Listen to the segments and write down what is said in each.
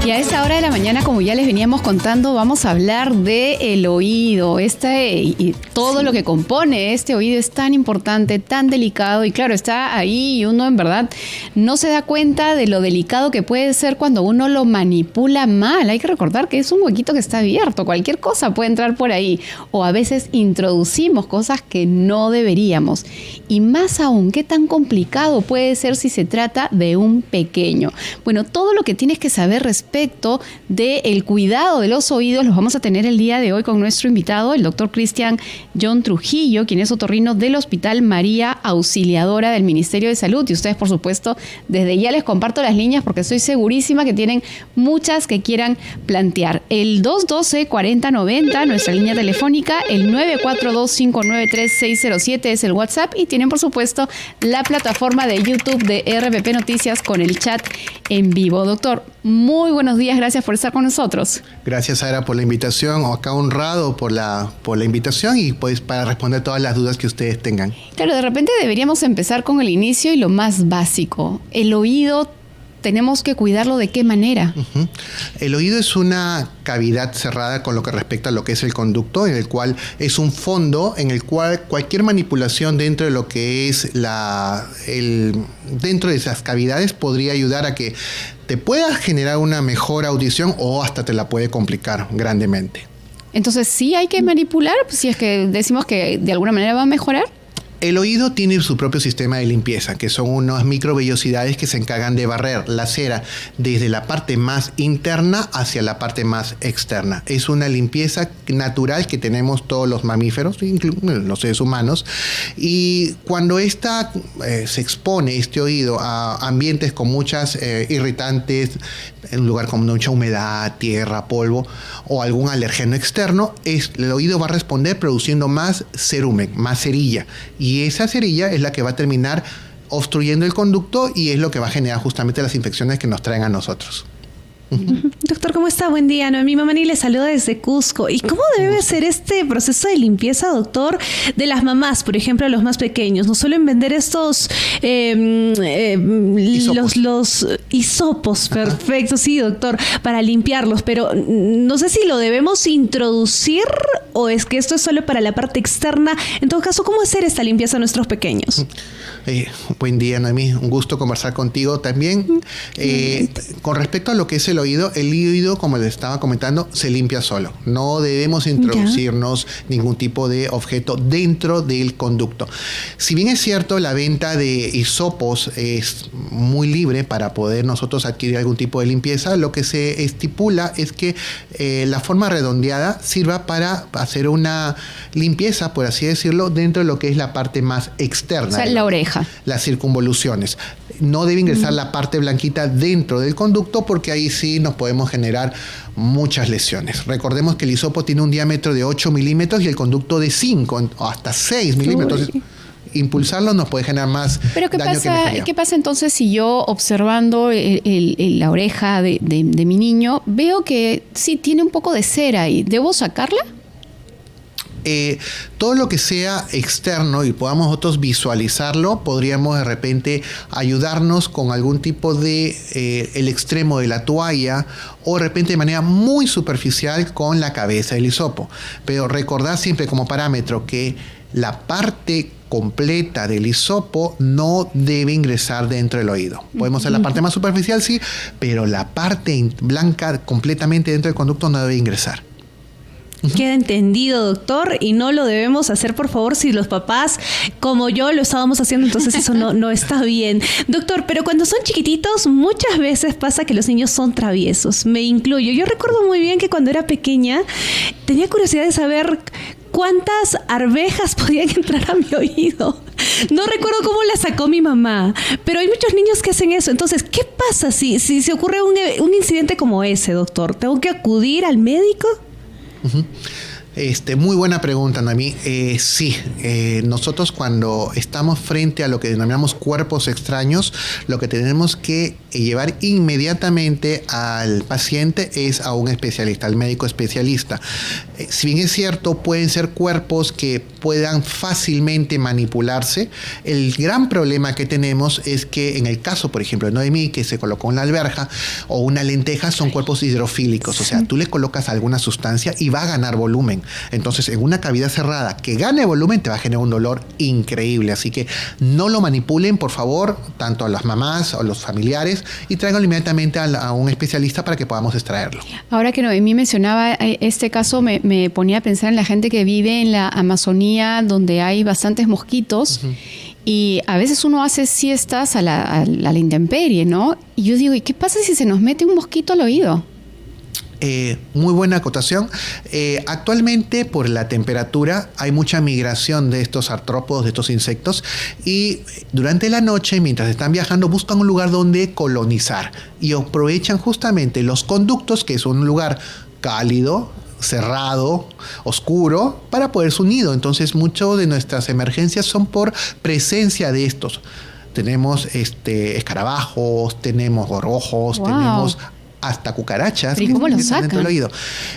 Y a esta hora de la mañana, como ya les veníamos contando, vamos a hablar del oído. Y todo lo que compone este oído es tan importante, tan delicado. Y claro, está ahí y uno en verdad no se da cuenta de lo delicado que puede ser cuando uno lo manipula mal. Hay que recordar que es un huequito que está abierto. Cualquier cosa puede entrar por ahí. O a veces introducimos cosas que no deberíamos. Y más aún, ¿qué tan complicado puede ser si se trata de un pequeño? Bueno, todo lo que tienes que saber respecto del cuidado de los oídos los vamos a tener el día de hoy con nuestro invitado, el doctor Cristian John Trujillo, quien es otorrino del Hospital María Auxiliadora del Ministerio de Salud. Y ustedes, por supuesto, desde ya les comparto las líneas porque estoy segurísima que tienen muchas que quieran plantear. El 212-4090, nuestra línea telefónica, el 942-593-607 es el WhatsApp y tienen, por supuesto, la plataforma de YouTube de RPP Noticias con el chat en vivo. Doctor, muy buenos días, gracias por estar con nosotros. Gracias, Sara, por la invitación, acá honrado por la invitación y pues para responder todas las dudas que ustedes tengan. Claro, de repente deberíamos empezar con el inicio y lo más básico. El oído, ¿tenemos que cuidarlo de qué manera? El oído es una cavidad cerrada con lo que respecta a lo que es el conducto, en el cual es un fondo en el cual cualquier manipulación dentro de lo que es dentro de esas cavidades podría ayudar a que te pueda generar una mejor audición o hasta te la puede complicar grandemente. Entonces, ¿sí hay que manipular si es que decimos que de alguna manera va a mejorar? El oído tiene su propio sistema de limpieza, que son unas microvellosidades que se encargan de barrer la cera desde la parte más interna hacia la parte más externa. Es una limpieza natural que tenemos todos los mamíferos, incluso los seres humanos, y cuando se expone este oído a ambientes con muchas irritantes, en un lugar con mucha humedad, tierra, polvo o algún alergeno externo, el oído va a responder produciendo más cerumen, más cerilla. Y esa cerilla es la que va a terminar obstruyendo el conducto y es lo que va a generar justamente las infecciones que nos traen a nosotros. Doctor, ¿cómo está? Buen día. Noemí Mamani le saluda desde Cusco. ¿Y cómo debe ser este proceso de limpieza, doctor, de las mamás, por ejemplo, a los más pequeños? Nos suelen vender estos los hisopos, perfecto, sí, doctor, para limpiarlos, pero no sé si lo debemos introducir o es que esto es solo para la parte externa. En todo caso, ¿cómo hacer esta limpieza a nuestros pequeños? Buen día, Noemí. Un gusto conversar contigo también. Con respecto a lo que es el oído, como les estaba comentando, se limpia solo. No debemos introducirnos ningún tipo de objeto dentro del conducto. Si bien es cierto, la venta de hisopos es muy libre para poder nosotros adquirir algún tipo de limpieza, lo que se estipula es que la forma redondeada sirva para hacer una limpieza, por así decirlo, dentro de lo que es la parte más externa. O sea, la oreja. Las circunvoluciones. No debe ingresar la parte blanquita dentro del conducto porque ahí sí nos podemos generar muchas lesiones. Recordemos que el hisopo tiene un diámetro de 8 milímetros y el conducto de 5 o hasta 6 milímetros. Impulsarlo nos puede generar más daño que mejoría. ¿Qué pasa entonces si yo, observando la oreja de mi niño, veo que sí tiene un poco de cera y debo sacarla? Todo lo que sea externo y podamos nosotros visualizarlo, podríamos de repente ayudarnos con algún tipo de el extremo de la toalla o de repente de manera muy superficial con la cabeza del hisopo. Pero recordar siempre como parámetro que la parte completa del hisopo no debe ingresar dentro del oído. Podemos hacer la parte más superficial, sí, pero la parte blanca completamente dentro del conducto no debe ingresar. Queda entendido, doctor, y no lo debemos hacer, por favor, si los papás, como yo, lo estábamos haciendo, entonces eso no está bien. Doctor, pero cuando son chiquititos, muchas veces pasa que los niños son traviesos, me incluyo. Yo recuerdo muy bien que cuando era pequeña tenía curiosidad de saber cuántas arvejas podían entrar a mi oído. No recuerdo cómo la sacó mi mamá, pero hay muchos niños que hacen eso. Entonces, ¿qué pasa si se ocurre un incidente como ese, doctor? ¿Tengo que acudir al médico? Muy buena pregunta, Noemí. Sí, nosotros cuando estamos frente a lo que denominamos cuerpos extraños, lo que tenemos que llevar inmediatamente al paciente es a un especialista, al médico especialista. Si bien es cierto, pueden ser cuerpos que puedan fácilmente manipularse. El gran problema que tenemos es que en el caso, por ejemplo, de Noemí, que se colocó una alberja o una lenteja, son cuerpos hidrofílicos. O sea, tú le colocas alguna sustancia y va a ganar volumen. Entonces, en una cavidad cerrada que gane volumen, te va a generar un dolor increíble. Así que no lo manipulen, por favor, tanto a las mamás o los familiares, y tráiganlo inmediatamente a un especialista para que podamos extraerlo. Ahora que Noemí mencionaba este caso, me ponía a pensar en la gente que vive en la Amazonía, donde hay bastantes mosquitos. Uh-huh. Y a veces uno hace siestas a la intemperie, ¿no? Y yo digo, ¿y qué pasa si se nos mete un mosquito al oído? Muy buena acotación. Actualmente, por la temperatura, hay mucha migración de estos artrópodos, de estos insectos, y durante la noche, mientras están viajando, buscan un lugar donde colonizar y aprovechan justamente los conductos, que es un lugar cálido, cerrado, oscuro, para poder su nido. Entonces, muchas de nuestras emergencias son por presencia de estos. Tenemos escarabajos, tenemos gorgojos, wow. Tenemos hasta cucarachas. ¿Y cómo lo sacan? Dentro del oído.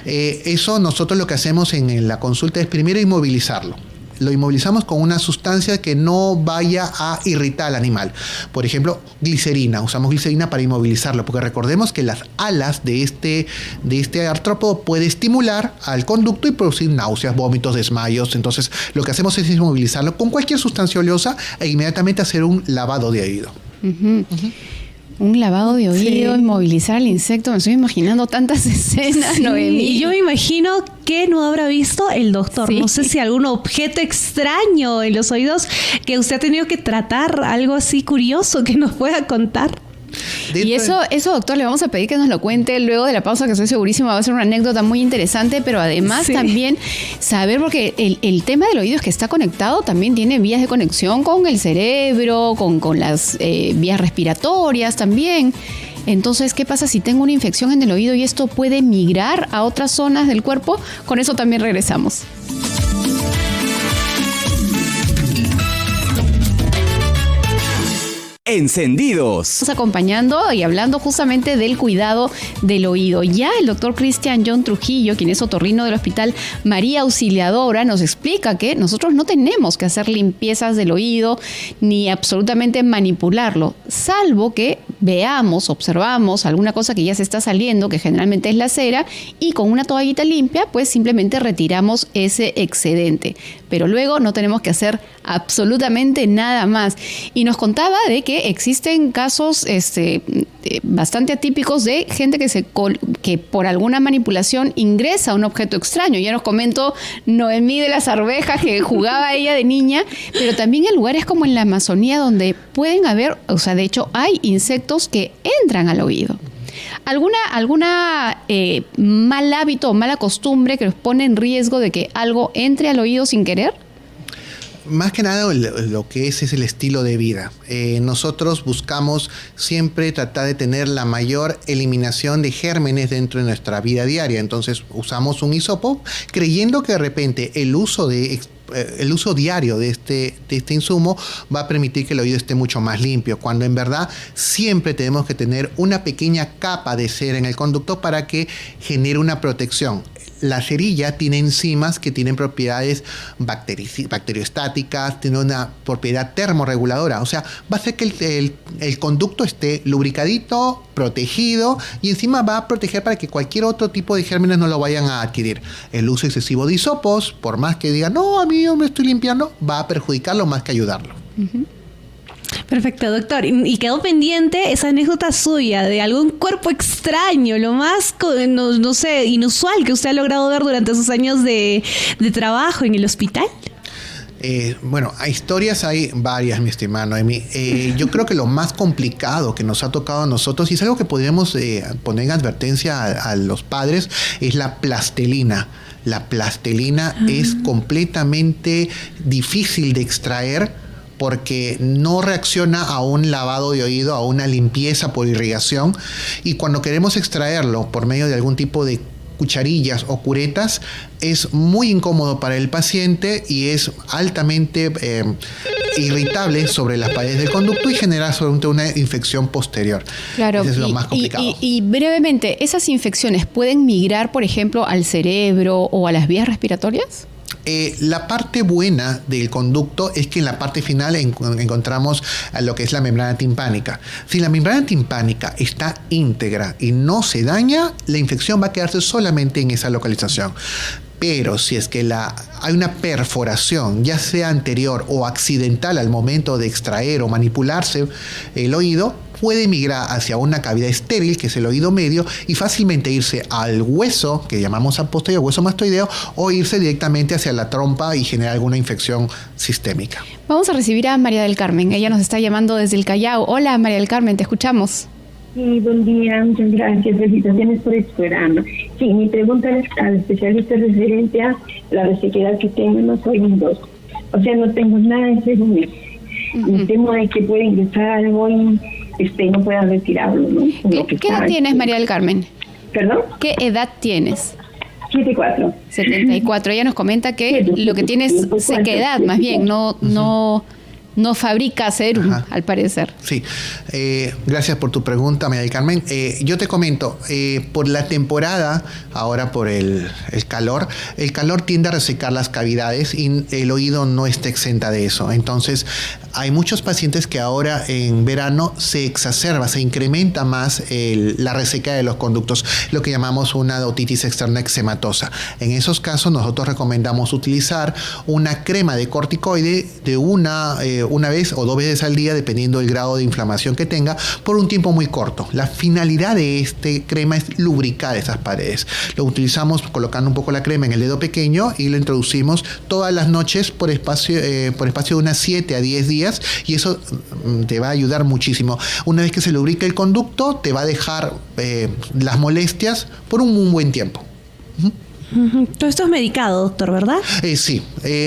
Eso nosotros lo que hacemos en la consulta es primero inmovilizarlo. Lo inmovilizamos con una sustancia que no vaya a irritar al animal. Por ejemplo, glicerina. Usamos glicerina para inmovilizarlo, porque recordemos que las alas de este artrópodo puede estimular al conducto y producir náuseas, vómitos, desmayos. Entonces, lo que hacemos es inmovilizarlo con cualquier sustancia oleosa e inmediatamente hacer un lavado de oído. Uh-huh. Uh-huh. Un lavado de oído, sí. Inmovilizar al insecto. Me estoy imaginando tantas escenas, sí. Noemí. Y yo me imagino que no habrá visto el doctor. Sí. No sé si algún objeto extraño en los oídos que usted ha tenido que tratar, algo así curioso que nos pueda contar. Y eso, doctor, le vamos a pedir que nos lo cuente luego de la pausa, que estoy segurísima va a ser una anécdota muy interesante, pero además sí. También saber, porque el tema del oído es que está conectado, también tiene vías de conexión con el cerebro, con las vías respiratorias también. Entonces, ¿qué pasa si tengo una infección en el oído y esto puede migrar a otras zonas del cuerpo? Con eso también regresamos. Encendidos. Estamos acompañando y hablando justamente del cuidado del oído. Ya el doctor Cristian John Trujillo, quien es otorrino del Hospital María Auxiliadora, nos explica que nosotros no tenemos que hacer limpiezas del oído ni absolutamente manipularlo, salvo que veamos, observamos alguna cosa que ya se está saliendo, que generalmente es la cera, y con una toallita limpia, pues simplemente retiramos ese excedente. Pero luego no tenemos que hacer absolutamente nada más. Y nos contaba de que existen casos bastante atípicos de gente que por alguna manipulación ingresa un objeto extraño. Ya nos comentó Noemí de las arvejas, que jugaba ella de niña, pero también en lugares como en la Amazonía, donde pueden haber, o sea, de hecho hay insectos que entran al oído. ¿Alguna mal hábito o mala costumbre que nos pone en riesgo de que algo entre al oído sin querer? Más que nada lo que es el estilo de vida. Nosotros buscamos siempre tratar de tener la mayor eliminación de gérmenes dentro de nuestra vida diaria. Entonces usamos un hisopo creyendo que de repente el uso diario de este insumo va a permitir que el oído esté mucho más limpio, cuando en verdad siempre tenemos que tener una pequeña capa de cera en el conducto para que genere una protección. La cerilla tiene enzimas que tienen propiedades bacteriostáticas, tiene una propiedad termorreguladora. O sea, va a hacer que el conducto esté lubricadito, protegido, y encima va a proteger para que cualquier otro tipo de gérmenes no lo vayan a adquirir. El uso excesivo de hisopos, por más que digan, no, a mí yo me estoy limpiando, va a perjudicarlo más que ayudarlo. Uh-huh. Perfecto, doctor. Y quedó pendiente esa anécdota suya de algún cuerpo extraño, lo más, no sé, inusual que usted ha logrado ver durante sus años de trabajo en el hospital. Bueno, historias hay varias, mi estimada Noemí. Yo creo que lo más complicado que nos ha tocado a nosotros, y es algo que podríamos poner en advertencia a los padres, es la plastelina. La plastelina es completamente difícil de extraer, porque no reacciona a un lavado de oído, a una limpieza por irrigación, y cuando queremos extraerlo por medio de algún tipo de cucharillas o curetas es muy incómodo para el paciente y es altamente irritable sobre las paredes del conducto y genera solamente una infección posterior. Claro, eso es lo más complicado. Y brevemente, ¿esas infecciones pueden migrar, por ejemplo, al cerebro o a las vías respiratorias? La parte buena del conducto es que en la parte final encontramos lo que es la membrana timpánica. Si la membrana timpánica está íntegra y no se daña, la infección va a quedarse solamente en esa localización. Pero si es que hay una perforación, ya sea anterior o accidental al momento de extraer o manipularse el oído, puede migrar hacia una cavidad estéril, que es el oído medio, y fácilmente irse al hueso, que llamamos posterior, hueso mastoideo, o irse directamente hacia la trompa y generar alguna infección sistémica. Vamos a recibir a María del Carmen. Ella nos está llamando desde el Callao. Hola, María del Carmen, te escuchamos. Sí, buen día, muchas gracias. Felicitaciones por el programa. Sí, mi pregunta al especialista es referente a la resequedad que tengo en los oídos. O sea, no tengo nada de seguro. Me temo de que puede ingresar algo y no pueda retirarlo, ¿no? ¿Qué edad tienes, María del Carmen? ¿Perdón? ¿Qué edad tienes? 74. 74. Ella nos comenta que lo que tiene es sequedad, más bien, no fabrica serum, al parecer. Sí, gracias por tu pregunta, María del Carmen. Yo te comento, por la temporada, ahora por el calor tiende a resecar las cavidades y el oído no está exenta de eso. Entonces, hay muchos pacientes que ahora en verano se exacerba, se incrementa más la resequedad de los conductos, lo que llamamos una otitis externa eczematosa. En esos casos, nosotros recomendamos utilizar una crema de corticoide de una vez o 2 veces al día, dependiendo del grado de inflamación que tenga, por un tiempo muy corto. La finalidad de este crema es lubricar esas paredes. Lo utilizamos colocando un poco la crema en el dedo pequeño y lo introducimos todas las noches por espacio de unas 7 a 10 días y eso te va a ayudar muchísimo. Una vez que se lubrica el conducto, te va a dejar las molestias por un buen tiempo. Todo esto es medicado, doctor, ¿verdad? Sí.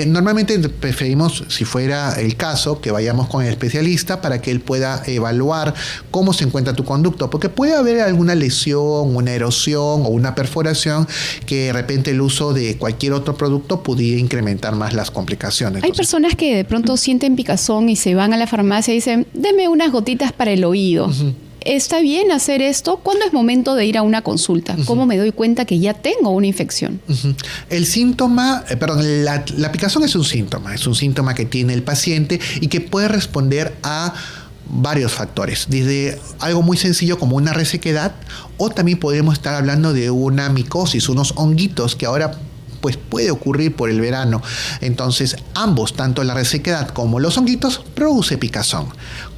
Normalmente preferimos, si fuera el caso, que vayamos con el especialista para que él pueda evaluar cómo se encuentra tu conducto, porque puede haber alguna lesión, una erosión o una perforación que de repente el uso de cualquier otro producto pudiera incrementar más las complicaciones. Hay personas que de pronto sienten picazón y se van a la farmacia y dicen, deme unas gotitas para el oído. ¿Está bien hacer esto? ¿Cuándo es momento de ir a una consulta? ¿Cómo me doy cuenta que ya tengo una infección? El síntoma, la picazón es un síntoma que tiene el paciente y que puede responder a varios factores, desde algo muy sencillo como una resequedad, o también podemos estar hablando de una micosis, unos honguitos que ahora pues puede ocurrir por el verano. Entonces, ambos, tanto la resequedad como los honguitos, produce picazón.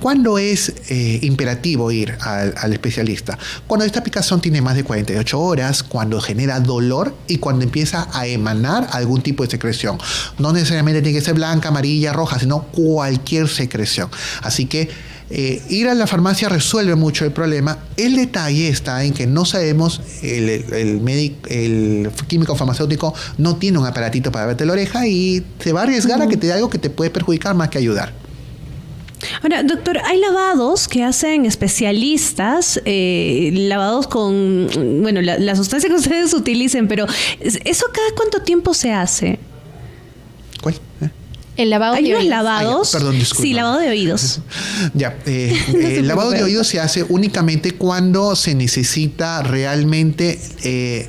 ¿Cuándo es imperativo ir al especialista? Cuando esta picazón tiene más de 48 horas, cuando genera dolor y cuando empieza a emanar algún tipo de secreción. No necesariamente tiene que ser blanca, amarilla, roja, sino cualquier secreción. Así que ir a la farmacia resuelve mucho el problema. El detalle está en que no sabemos, el químico farmacéutico no tiene un aparatito para verte la oreja y se va a arriesgar a que te dé algo que te puede perjudicar más que ayudar. Ahora, doctor, hay lavados que hacen especialistas, lavados con, bueno, la sustancia que ustedes utilicen, pero ¿eso cada cuánto tiempo se hace? ¿Cuál? El lavado ¿Hay de unos oídos. lavados? Perdón, disculpa. Sí, lavado de oídos. Ya, el lavado de oídos se hace únicamente cuando se necesita realmente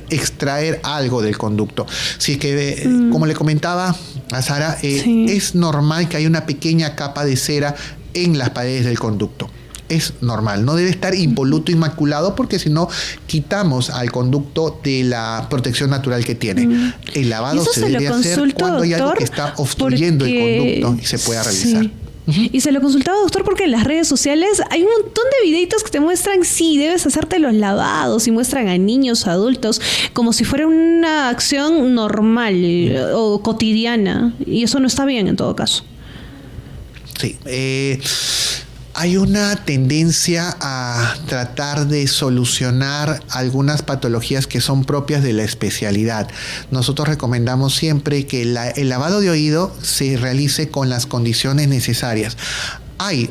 extraer algo del conducto. Si es que, como le comentaba a Sara, es normal que haya una pequeña capa de cera en las paredes del conducto. Es normal, no debe estar impoluto, inmaculado, porque si no quitamos al conducto de la protección natural que tiene. El lavado se debe hacer cuando hay algo que está obstruyendo el conducto y se pueda revisar. Sí. Y se lo consultaba, doctor, porque en las redes sociales hay un montón de videitos que te muestran, sí, debes hacerte los lavados, y muestran a niños, adultos, como si fuera una acción normal o cotidiana, y eso no está bien en todo caso. Sí, hay una tendencia a tratar de solucionar algunas patologías que son propias de la especialidad. Nosotros recomendamos siempre que el lavado de oído se realice con las condiciones necesarias. hay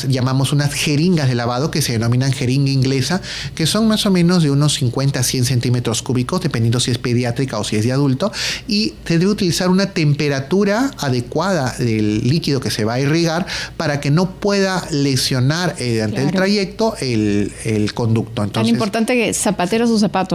llamamos unas jeringas de lavado que se denominan jeringa inglesa, que son más o menos de unos 50 a 100 centímetros cúbicos, dependiendo si es pediátrica o si es de adulto, y se debe utilizar una temperatura adecuada del líquido que se va a irrigar para que no pueda lesionar durante el trayecto el conducto. Entonces, tan importante que zapatero su zapato.